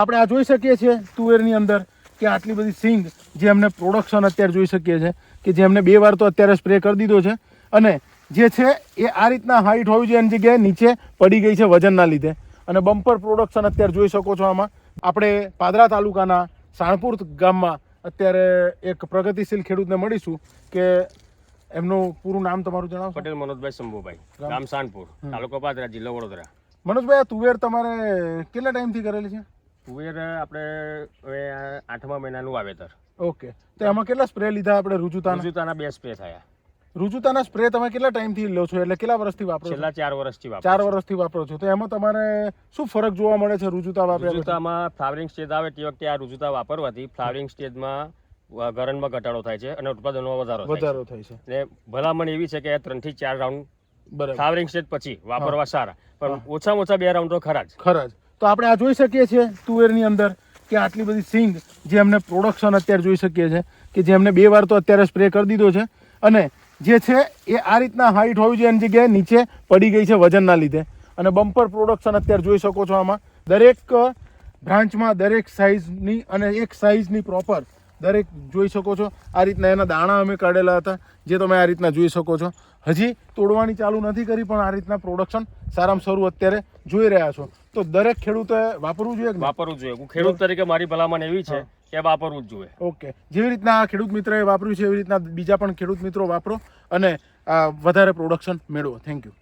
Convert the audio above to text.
આપણે આ જોઈ શકીએ છીએ તુવેરની અંદર કે આટલી બધી સિંગ જે એમને પ્રોડક્શન અત્યારે જોઈ શકીએ છીએ કે જે એમને 2 વાર તો અત્યારે સ્પ્રે કરી દીધો છે અને જે છે એ આ રીતના હાઈટ હોવી જોઈએ એની જગ્યાએ નીચે પડી ગઈ છે વજનના લીધે અને બમ્પર પ્રોડક્શન અત્યારે જોઈ શકો છો. આમાં આપણે પાદરા તાલુકાના સાણપુર ગામમાં અત્યારે એક પ્રગતિશીલ ખેડૂતને મળીશું કે એમનું પૂરું નામ તમારું જણાવો. પટેલ મનોજભાઈ શંભુભાઈ, ગામ સાનપુર, તાલુકો પાદરા, જિલ્લો વડોદરા. મનોજભાઈ, આ તુવેર તમારે કેટલા ટાઈમથી કરેલી છે? તુવેર આપણે હવે 8મા મહિનાનું વાવેતર. ઓકે, તો એમાં કેટલા સ્પ્રે લીધા આપણે? રુજુતાના 2 સ્પ્રે થયા. રુજુતાના સ્પ્રે તમે કેટલા ટાઈમથી લો છો, એટલે કેટલા વર્ષથી વાપરો છો? છેલ્લા 4 વર્ષથી વાપરો. 4 વર્ષથી વાપરો છો. તો એમાં તમારે શું ફરક જોવા મળે છે રુજુતા વાપર્યા? રુજુતામાં ફ્લાવરિંગ સ્ટેજ આવે તે વખતે આ રુજુતા વાપરવાથી ફ્લાવરિંગ સ્ટેજમાં ગરણમાં ઘટાડો થાય છે અને ઉત્પાદનમાં વધારો થાય છે. અને ભલામણ એવી છે કે 3 થી 4 રાઉન્ડ ફ્લાવરિંગ સ્ટેજ પછી વાપરવા સારા, પણ ઓછામાં ઓછા 2 રાઉન્ડ તો ખરા જ. તો આપણે આ જોઈ શકીએ છીએ તુવેરની અંદર કે આટલી બધી સિંગ જે એમને પ્રોડક્શન અત્યારે જોઈ શકીએ છીએ કે જે એમને 2 વાર તો અત્યારે સ્પ્રે કરી દીધો છે અને જે છે એ આ રીતના હાઈટ હોવી જોઈએ એની જગ્યાએ નીચે પડી ગઈ છે વજનના લીધે અને બમ્પર પ્રોડક્શન અત્યારે જોઈ શકો છો. આમાં દરેક બ્રાન્ચમાં દરેક સાઇઝની અને એક સાઇઝની પ્રોપર દરેક જોઈ શકો છો. આ રીતના એના દાણા અમે કાઢેલા હતા જે તમે આ રીતના જોઈ શકો છો. હજી તોડવાની ચાલુ નથી કરી પણ આ રીતના પ્રોડક્શન સારામાં સારું અત્યારે જોઈ રહ્યા છો. તો દરેક ખેડૂતોએ વાપરવું જોઈએ. વાપરવું જોઈએ. હું ખેડૂત તરીકે મારી ભલામણ એવી છે કે વાપરવું જ જોઈએ. ઓકે, જેવી રીતના આ ખેડૂત મિત્રએ વાપર્યું છે એવી રીતના બીજા પણ ખેડૂત મિત્રો વાપરો અને વધારે પ્રોડક્શન મેળવો. Thank you.